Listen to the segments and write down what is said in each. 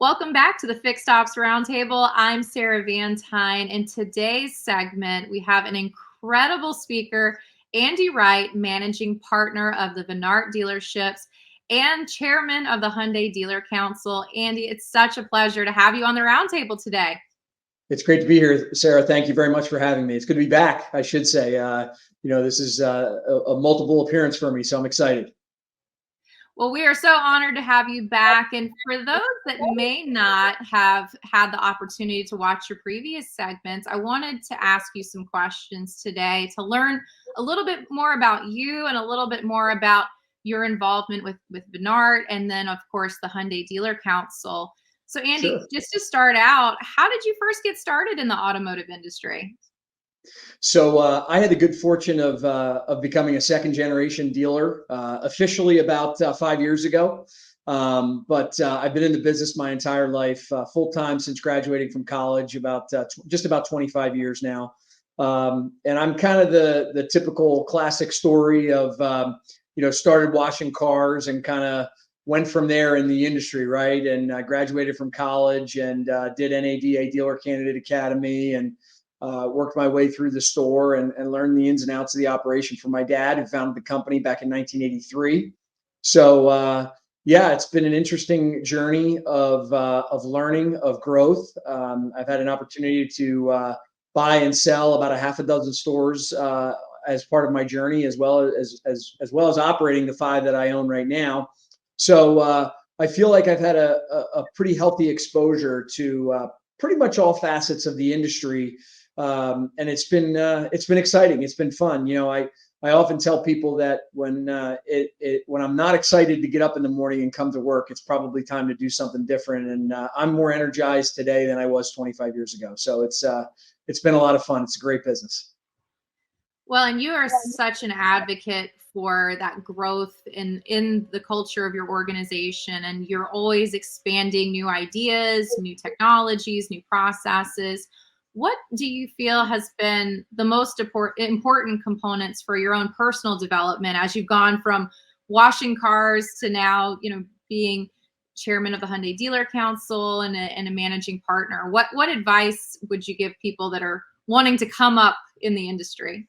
Welcome back to the Fixed Ops Roundtable. I'm Sarah Vantine. In today's segment, we have an incredible speaker, Andy Wright, managing partner of the Vinart dealerships and chairman of the Hyundai Dealer Council. Andy, it's such a pleasure to have you on the roundtable today. It's great to be here, Sarah. Thank you very much for having me. It's good to be back, I should say. This is a multiple appearance for me, so I'm excited. Well, we are so honored to have you back. And for those that may not have had the opportunity to watch your previous segments, I wanted to ask you some questions today to learn a little bit more about you and a little bit more about your involvement with Vinart and then, of course, the Hyundai Dealer Council. So, Andy, Sure. just to start out, how did you first get started in the automotive industry? So I had the good fortune of becoming a second generation dealer officially about 5 years ago. But I've been in the business my entire life, full time since graduating from college, about just about 25 years now. And I'm kind of the typical classic story of started washing cars and kind of went from there in the industry, right? And I graduated from college and did NADA Dealer Candidate Academy and worked my way through the store and learned the ins and outs of the operation from my dad, who founded the company back in 1983. So yeah, it's been an interesting journey of learning, of growth. I've had an opportunity to buy and sell about a half a dozen stores as part of my journey, as well as operating the five that I own right now. So I feel like I've had a pretty healthy exposure to pretty much all facets of the industry, and it's been exciting. It's been fun. I often tell people that when I'm not excited to get up in the morning and come to work, it's probably time to do something different. And I'm more energized today than I was 25 years ago. So it's been a lot of fun. It's a great business. Well, and you are such an advocate for that growth in the culture of your organization, and you're always expanding new ideas, new technologies, new processes. What do you feel has been the most important components for your own personal development as you've gone from washing cars to now, being chairman of the Hyundai Dealer Council and a managing partner? What advice would you give people that are wanting to come up in the industry?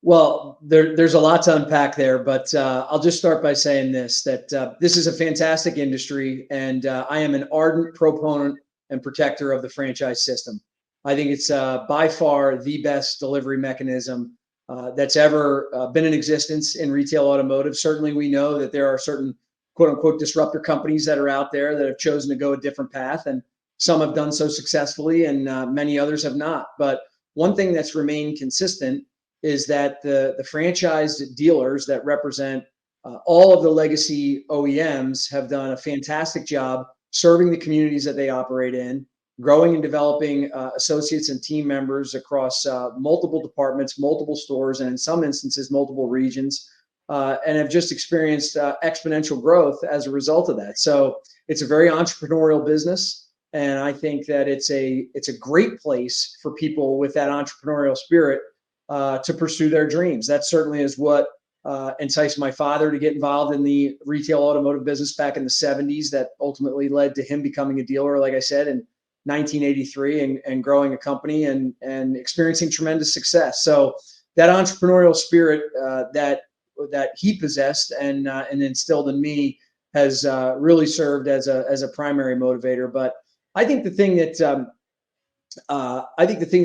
Well, there's a lot to unpack there, but I'll just start by saying that this is a fantastic industry, and I am an ardent proponent and protector of the franchise system. I think it's by far the best delivery mechanism that's ever been in existence in retail automotive. Certainly, we know that there are certain quote unquote disruptor companies that are out there that have chosen to go a different path, and some have done so successfully, and many others have not. But one thing that's remained consistent is that the franchised dealers that represent all of the legacy OEMs have done a fantastic job serving the communities that they operate in, growing and developing associates and team members across multiple departments, multiple stores, and in some instances, multiple regions, and have just experienced exponential growth as a result of that. So it's a very entrepreneurial business. And I think that it's a great place for people with that entrepreneurial spirit to pursue their dreams. That certainly is what enticed my father to get involved in the retail automotive business back in the 70s. That ultimately led to him becoming a dealer, like I said, in 1983 and growing a company and experiencing tremendous success. So that entrepreneurial spirit that he possessed and instilled in me has really served as a primary motivator. But I think the thing that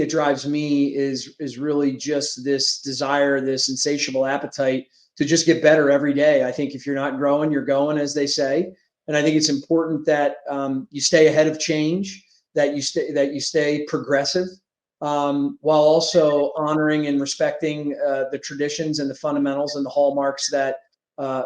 drives me is really just this desire, this insatiable appetite to just get better every day. I think if you're not growing, you're going, as they say. And I think it's important that you stay ahead of change, that you stay progressive, while also honoring and respecting the traditions and the fundamentals and the hallmarks that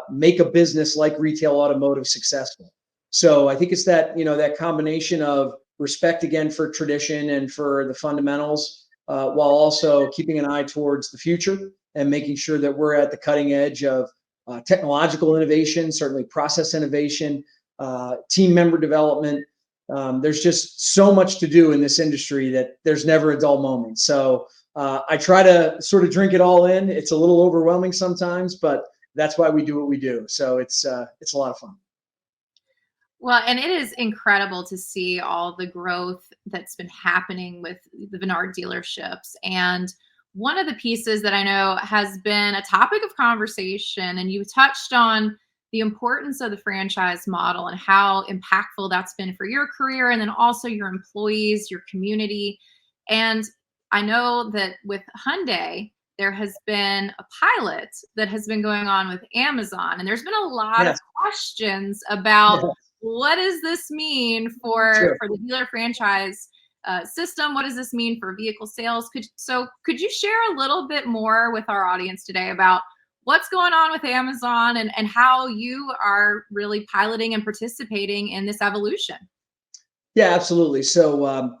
make a business like retail automotive successful. So I think it's that combination of respect again for tradition and for the fundamentals, while also keeping an eye towards the future and making sure that we're at the cutting edge of technological innovation, certainly process innovation, team member development. There's just so much to do in this industry that there's never a dull moment. So I try to sort of drink it all in. It's a little overwhelming sometimes, but that's why we do what we do. So it's a lot of fun. Well, and it is incredible to see all the growth that's been happening with the Vinart dealerships. And one of the pieces that I know has been a topic of conversation, and you touched on the importance of the franchise model and how impactful that's been for your career and then also your employees, your community. And I know that with Hyundai, there has been a pilot that has been going on with Amazon, and there's been a lot of Yes. questions about Yeah. what does this mean for Sure. the dealer franchise system? What does this mean for vehicle sales? Could you share a little bit more with our audience today about what's going on with Amazon and how you are really piloting and participating in this evolution? Yeah, absolutely. So,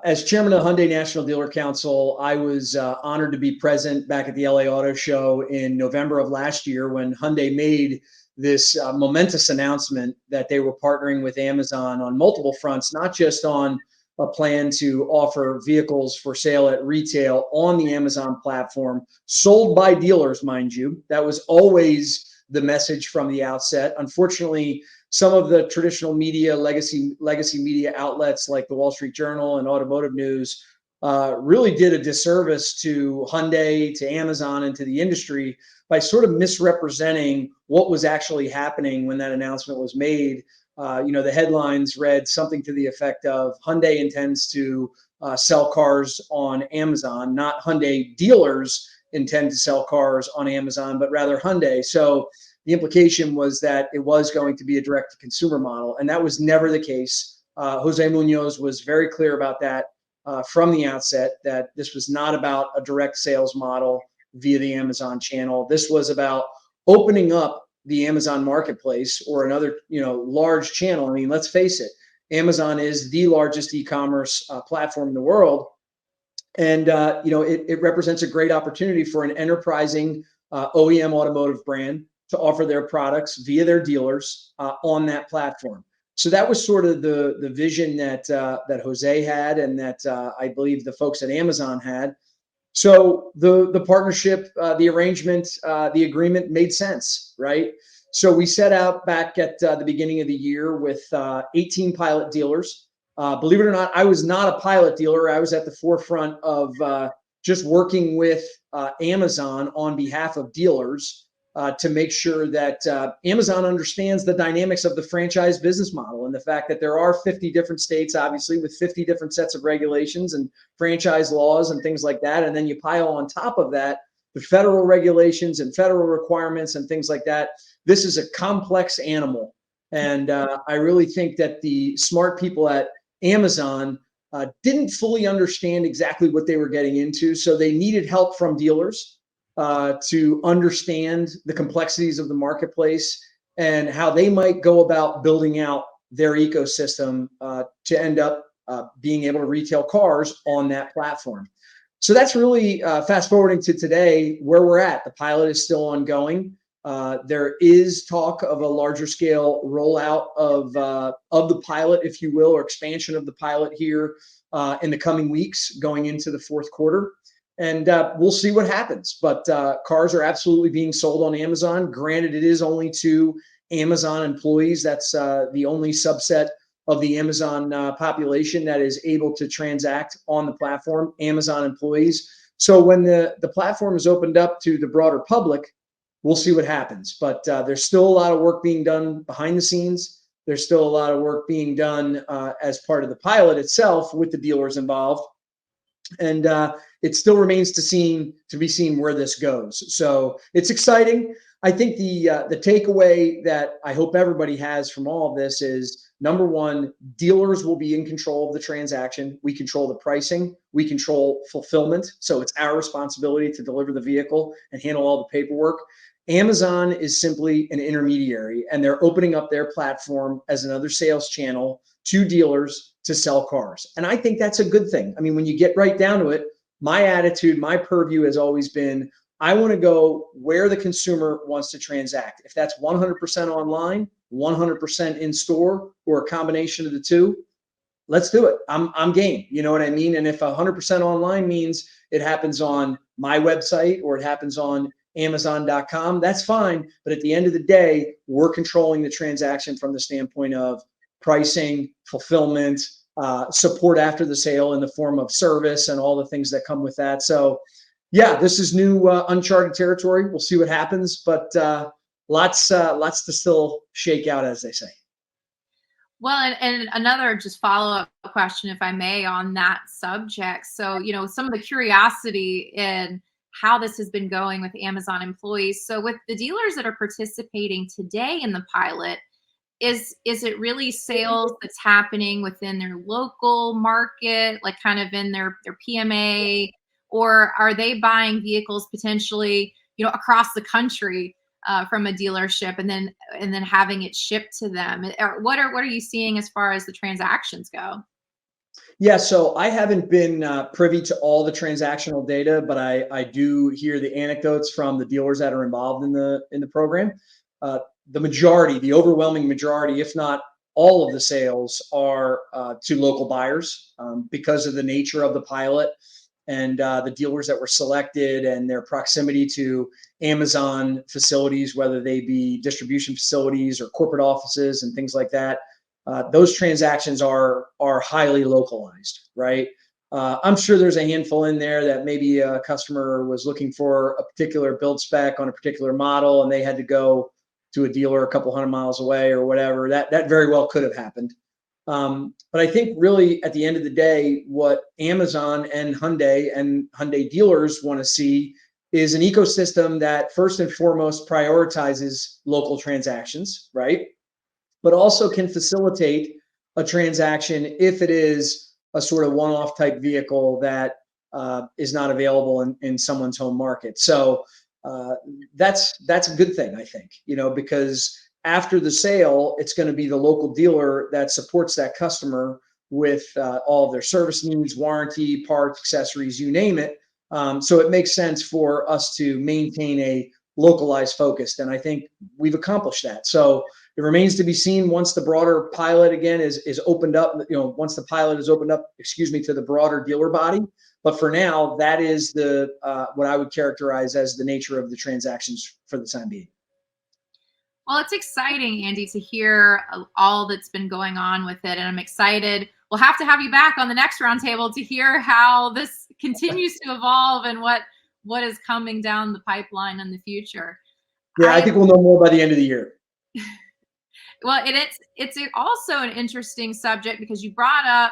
as chairman of Hyundai National Dealer Council, I was honored to be present back at the LA Auto Show in November of last year when Hyundai made this momentous announcement that they were partnering with Amazon on multiple fronts, not just on a plan to offer vehicles for sale at retail on the Amazon platform, sold by dealers, mind you. That was always the message from the outset. Unfortunately, some of the traditional media, legacy media outlets like the Wall Street Journal and Automotive News really did a disservice to Hyundai, to Amazon, and to the industry by sort of misrepresenting what was actually happening when that announcement was made. The headlines read something to the effect of Hyundai intends to sell cars on Amazon, not Hyundai dealers intend to sell cars on Amazon, but rather Hyundai. So the implication was that it was going to be a direct to consumer model, and that was never the case. Jose Munoz was very clear about that from the outset, that this was not about a direct sales model via the Amazon channel. This was about opening up the Amazon marketplace or another, large channel. I mean, let's face it, Amazon is the largest e-commerce platform in the world, and it represents a great opportunity for an enterprising OEM automotive brand to offer their products via their dealers on that platform. So that was sort of the vision that Jose had, and that I believe the folks at Amazon had. So the partnership, the arrangement, the agreement made sense, right? So we set out back at the beginning of the year with 18 pilot dealers. Believe it or not, I was not a pilot dealer. I was at the forefront of just working with Amazon on behalf of dealers to make sure that Amazon understands the dynamics of the franchise business model and the fact that there are 50 different states, obviously, with 50 different sets of regulations and franchise laws and things like that. And then you pile on top of that the federal regulations and federal requirements and things like that. This is a complex animal. And I really think that the smart people at Amazon didn't fully understand exactly what they were getting into. So they needed help from dealers to understand the complexities of the marketplace and how they might go about building out their ecosystem to end up being able to retail cars on that platform. So that's really fast forwarding to today where we're at. The pilot is still ongoing. There is talk of a larger scale rollout of the pilot, if you will, or expansion of the pilot here in the coming weeks going into the fourth quarter. And we'll see what happens. But cars are absolutely being sold on Amazon. Granted, it is only to Amazon employees. That's the only subset of the Amazon population that is able to transact on the platform, Amazon employees. So when the platform is opened up to the broader public, we'll see what happens. But there's still a lot of work being done behind the scenes. There's still a lot of work being done as part of the pilot itself with the dealers involved. And it still remains to be seen where this goes. So it's exciting. I think the takeaway that I hope everybody has from all of this is, number one, dealers will be in control of the transaction. We control the pricing. We control fulfillment. So it's our responsibility to deliver the vehicle and handle all the paperwork. Amazon is simply an intermediary, and they're opening up their platform as another sales channel to dealers to sell cars. And I think that's a good thing. I mean, when you get right down to it, my attitude, my purview has always been, I want to go where the consumer wants to transact. If that's 100% online, 100% in store, or a combination of the two, let's do it. I'm game. You know what I mean? And if 100% online means it happens on my website or it happens on Amazon.com, that's fine. But at the end of the day, we're controlling the transaction from the standpoint of pricing, fulfillment, support after the sale in the form of service and all the things that come with that. So, yeah, this is new uncharted territory. We'll see what happens, but lots to still shake out, as they say. Well, and another just follow-up question, if I may, on that subject. So, some of the curiosity in how this has been going with Amazon employees. So, with the dealers that are participating today in the pilot, is it really sales that's happening within their local market, like kind of in their PMA, or are they buying vehicles potentially, across the country from a dealership and then having it shipped to them? What are you seeing as far as the transactions go? Yeah, so I haven't been privy to all the transactional data, but I do hear the anecdotes from the dealers that are involved in the program. Uh, the majority, the overwhelming majority, if not all of the sales, are to local buyers because of the nature of the pilot and the dealers that were selected and their proximity to Amazon facilities, whether they be distribution facilities or corporate offices and things like that. Those transactions are highly localized, right? I'm sure there's a handful in there that maybe a customer was looking for a particular build spec on a particular model, and they had to go to a dealer a couple hundred miles away or whatever. That very well could have happened. But I think really at the end of the day, what Amazon and Hyundai dealers want to see is an ecosystem that first and foremost prioritizes local transactions, right? But also can facilitate a transaction if it is a sort of one-off type vehicle that is not available in someone's home market. So uh, that's a good thing, I think, because after the sale, it's going to be the local dealer that supports that customer with all of their service needs, warranty, parts, accessories, you name it. So it makes sense for us to maintain a localized focus, and I think we've accomplished that. So it remains to be seen once the broader pilot again is opened up. Once the pilot is opened up, excuse me, to the broader dealer body. But for now, that is the what I would characterize as the nature of the transactions for the time being. Well, it's exciting, Andy, to hear all that's been going on with it. And I'm excited. We'll have to have you back on the next roundtable to hear how this continues to evolve and what is coming down the pipeline in the future. Yeah, I I think we'll know more by the end of the year. Well, it's also an interesting subject because you brought up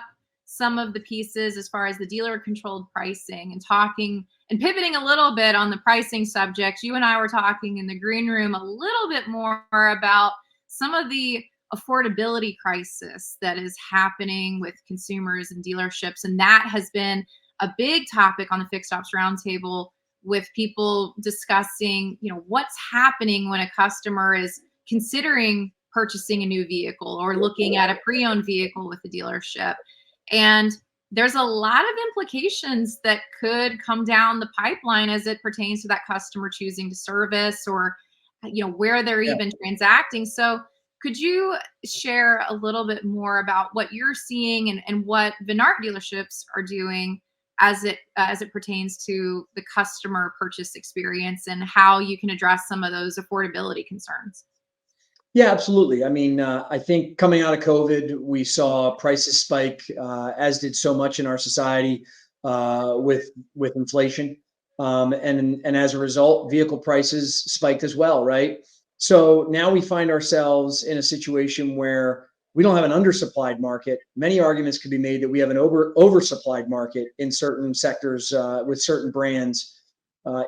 some of the pieces as far as the dealer controlled pricing and talking and pivoting a little bit on the pricing subject. You and I were talking in the green room a little bit more about some of the affordability crisis that is happening with consumers and dealerships, and that has been a big topic on the Fixed Ops Roundtable, with people discussing, what's happening when a customer is considering purchasing a new vehicle or looking at a pre-owned vehicle with the dealership. And there's a lot of implications that could come down the pipeline as it pertains to that customer choosing to service or where they're Yeah. even transacting. So could you share a little bit more about what you're seeing and what Vinart dealerships are doing as it pertains to the customer purchase experience and how you can address some of those affordability concerns? Yeah, absolutely. I mean, I think coming out of COVID, we saw prices spike, as did so much in our society with inflation, and as a result, vehicle prices spiked as well, right? So now we find ourselves in a situation where we don't have an undersupplied market. Many arguments could be made that we have an oversupplied market in certain sectors with certain brands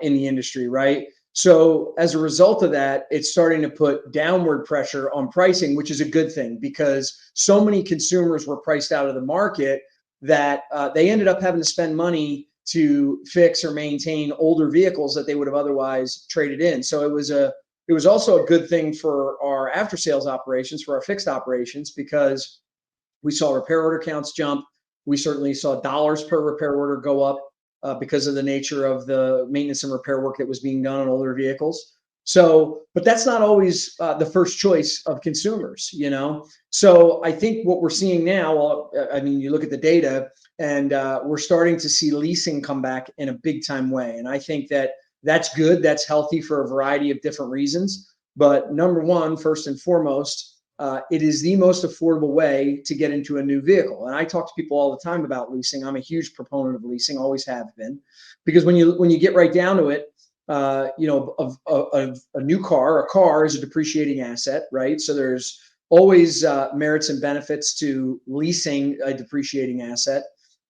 in the industry, right? So as a result of that, it's starting to put downward pressure on pricing, which is a good thing because so many consumers were priced out of the market that they ended up having to spend money to fix or maintain older vehicles that they would have otherwise traded in. So it was also a good thing for our after sales operations, for our fixed operations, because we saw repair order counts jump. We certainly saw dollars per repair order go up because of the nature of the maintenance and repair work that was being done on older vehicles. So, but that's not always the first choice of consumers, So I think what we're seeing now, I mean, you look at the data and we're starting to see leasing come back in a big time way. And I think that That's good. That's healthy for a variety of different reasons. But number one, first and foremost, it is the most affordable way to get into a new vehicle. And I talk to people all the time about leasing. I'm a huge proponent of leasing, always have been, because when you get right down to it, a new car, a car is a depreciating asset, right? So there's always merits and benefits to leasing a depreciating asset.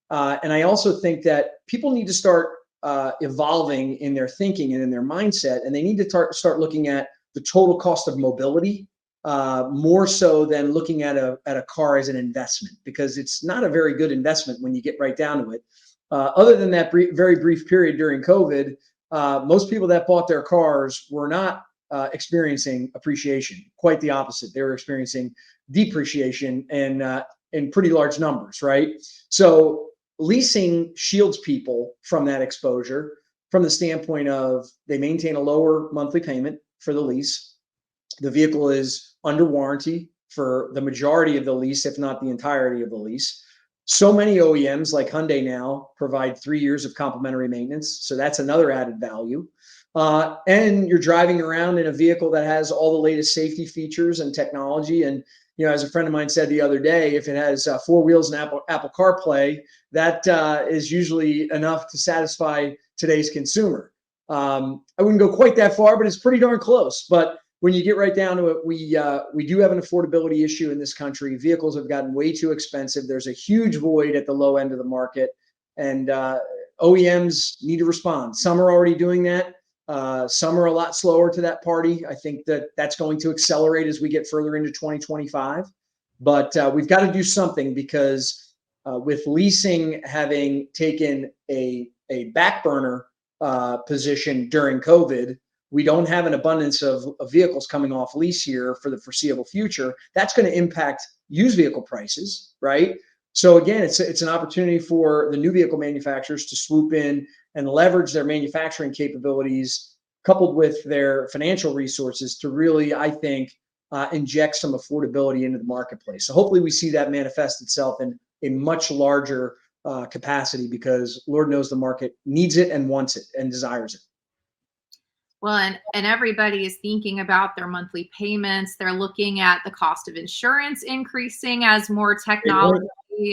And I also think that people need to start evolving in their thinking and in their mindset, and they need to start looking at the total cost of mobility more so than looking at a car as an investment, because it's not a very good investment when you get right down to it. Other than that very brief period during COVID, most people that bought their cars were not experiencing appreciation. Quite the opposite. They were experiencing depreciation and in pretty large numbers, right? So leasing shields people from that exposure from the standpoint of they maintain a lower monthly payment for the lease. The vehicle is under warranty for the majority of the lease, if not the entirety of the lease. So many OEMs like Hyundai now provide 3 years of complimentary maintenance. So that's another added value. And you're driving around in a vehicle that has all the latest safety features and technology. And, as a friend of mine said the other day, if it has 4 wheels and Apple CarPlay, that is usually enough to satisfy today's consumer. I wouldn't go quite that far, but it's pretty darn close. But when you get right down to it, we do have an affordability issue in this country. Vehicles have gotten way too expensive. There's a huge void at the low end of the market, and OEMs need to respond. Some are already doing that. Some are a lot slower to that party. I think that's going to accelerate as we get further into 2025. But we've got to do something, because with leasing having taken a back burner position during COVID, we don't have an abundance of vehicles coming off lease here for the foreseeable future. That's going to impact used vehicle prices, right? So again, it's an opportunity for the new vehicle manufacturers to swoop in and leverage their manufacturing capabilities coupled with their financial resources to really, I think, inject some affordability into the marketplace. So hopefully we see that manifest itself in a much larger capacity, because Lord knows the market needs it and wants it and desires it. Well, and everybody is thinking about their monthly payments. They're looking at the cost of insurance increasing as more technology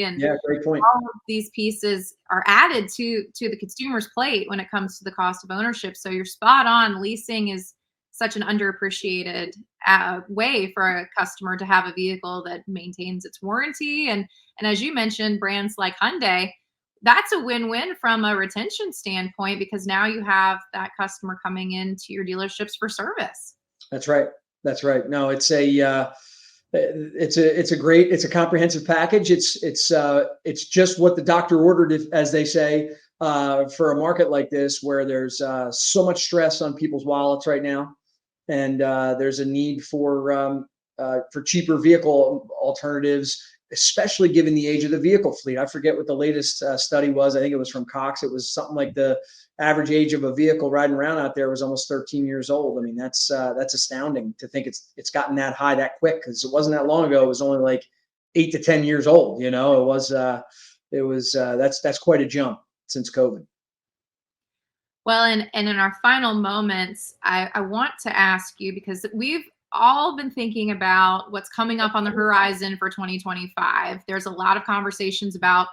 and Yeah, great point. all of these pieces are added to the consumer's plate when it comes to the cost of ownership. So you're spot on. Leasing is such an underappreciated way for a customer to have a vehicle that maintains its warranty. And as you mentioned, brands like Hyundai, that's a win-win from a retention standpoint, because now you have that customer coming into your dealerships for service. That's right. That's right. No, it's a comprehensive package. It's just what the doctor ordered, as they say, for a market like this, where there's so much stress on people's wallets right now, and there's a need for cheaper vehicle alternatives, especially given the age of the vehicle fleet. I forget what the latest study was. I think it was from Cox. It was something like the average age of a vehicle riding around out there was almost 13 years old. I mean, that's astounding to think it's gotten that high that quick, because it wasn't that long ago. It was only like 8 to 10 years old. That's quite a jump since COVID. Well, and in our final moments, I want to ask you, because we've all been thinking about what's coming up on the horizon for 2025. There's a lot of conversations about,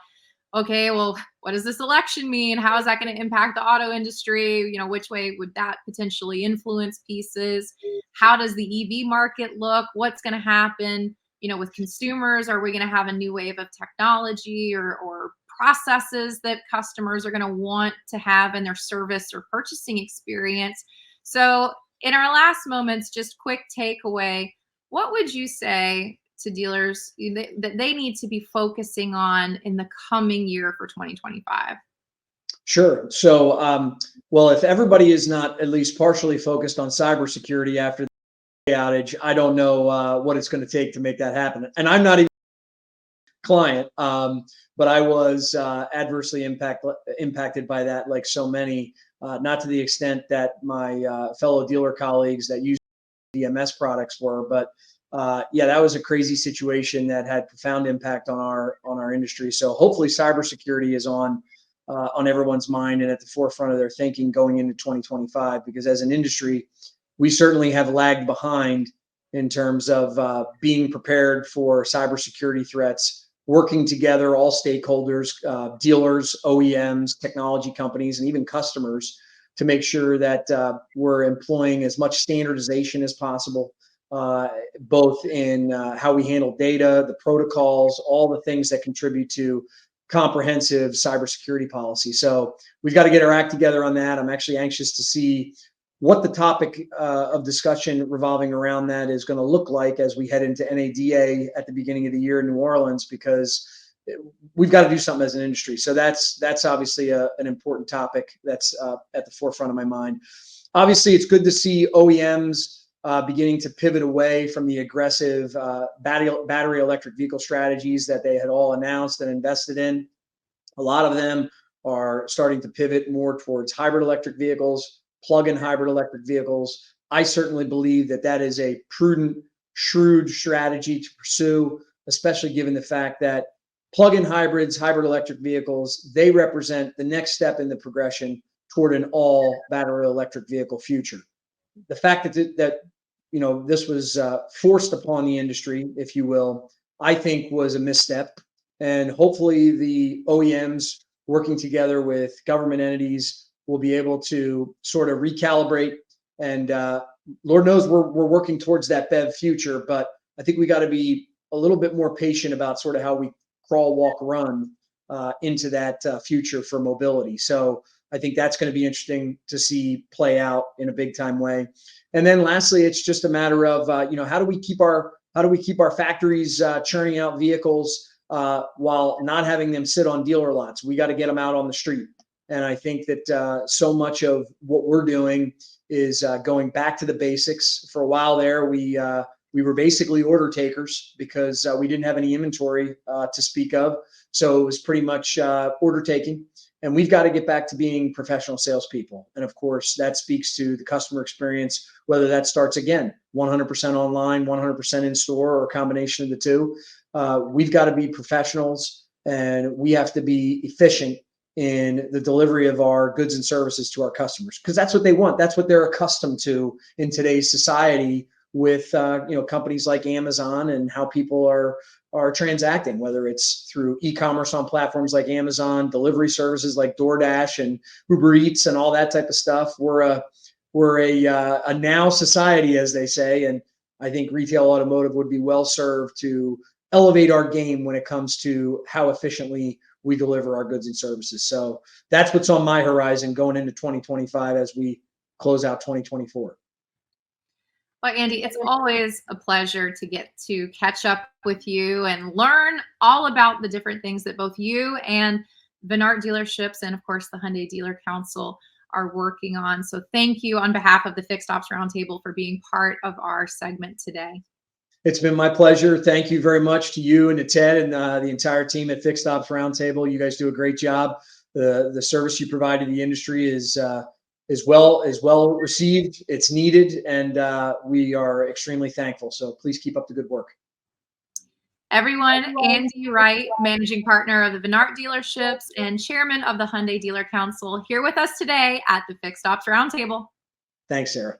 okay, well, what does this election mean? How is that going to impact the auto industry? Which way would that potentially influence pieces? How does the EV market look? What's going to happen, with consumers? Are we going to have a new wave of technology or processes that customers are going to want to have in their service or purchasing experience? So in our last moments, just quick takeaway, what would you say to dealers that they need to be focusing on in the coming year for 2025? Sure. So, well, if everybody is not at least partially focused on cybersecurity after the outage, I don't know what it's going to take to make that happen. And I'm not even a client, but I was adversely impacted by that, like so many. Not to the extent that my fellow dealer colleagues that use DMS products were, but yeah, that was a crazy situation that had profound impact on our industry. So hopefully cybersecurity is on on everyone's mind and at the forefront of their thinking going into 2025. Because as an industry, we certainly have lagged behind in terms of being prepared for cybersecurity threats, working together, all stakeholders, dealers, OEMs, technology companies, and even customers to make sure that we're employing as much standardization as possible, both in how we handle data, the protocols, all the things that contribute to comprehensive cybersecurity policy. So we've got to get our act together on that. I'm actually anxious to see what the topic of discussion revolving around that is going to look like as we head into NADA at the beginning of the year in New Orleans, because we've got to do something as an industry. So that's obviously an important topic that's at the forefront of my mind. Obviously, it's good to see OEMs beginning to pivot away from the aggressive battery electric vehicle strategies that they had all announced and invested in. A lot of them are starting to pivot more towards hybrid electric vehicles, plug-in hybrid electric vehicles. I certainly believe that that is a prudent, shrewd strategy to pursue, especially given the fact that plug-in hybrids, hybrid electric vehicles, they represent the next step in the progression toward an all battery electric vehicle future. The fact that this was forced upon the industry, if you will, I think was a misstep. And hopefully the OEMs working together with government entities will be able to sort of recalibrate. And Lord knows we're working towards that BEV future, but I think we got to be a little bit more patient about sort of how we crawl, walk, run into that future for mobility. So I think that's going to be interesting to see play out in a big time way. And then lastly, it's just a matter of how do we keep our factories churning out vehicles while not having them sit on dealer lots. We got to get them out on the street. And I think that so much of what we're doing is going back to the basics. For a while there, we were basically order takers because we didn't have any inventory to speak of. So it was pretty much order taking. And we've got to get back to being professional salespeople. And of course, that speaks to the customer experience, whether that starts, again, 100% online, 100% in store, or a combination of the two. We've got to be professionals, and we have to be efficient in the delivery of our goods and services to our customers, because that's what they want. That's what they're accustomed to in today's society with companies like Amazon and how people are transacting, whether it's through e-commerce on platforms like Amazon, delivery services like DoorDash and Uber Eats and all that type of stuff. We're a now society, as they say, and I think retail automotive would be well served to elevate our game when it comes to how efficiently we deliver our goods and services. So that's what's on my horizon going into 2025 as we close out 2024. Well, Andy, it's always a pleasure to get to catch up with you and learn all about the different things that both you and Vinart dealerships and, of course, the Hyundai Dealer Council are working on. So thank you on behalf of the Fixed Ops Roundtable for being part of our segment today. It's been my pleasure. Thank you very much to you and to Ted and the entire team at Fixed Ops Roundtable. You guys do a great job. The service you provide to the industry is well received. It's needed, and we are extremely thankful. So please keep up the good work. Everyone, Andy Wright, managing partner of the Vinart dealerships and chairman of the Hyundai Dealer Council, here with us today at the Fixed Ops Roundtable. Thanks, Sarah.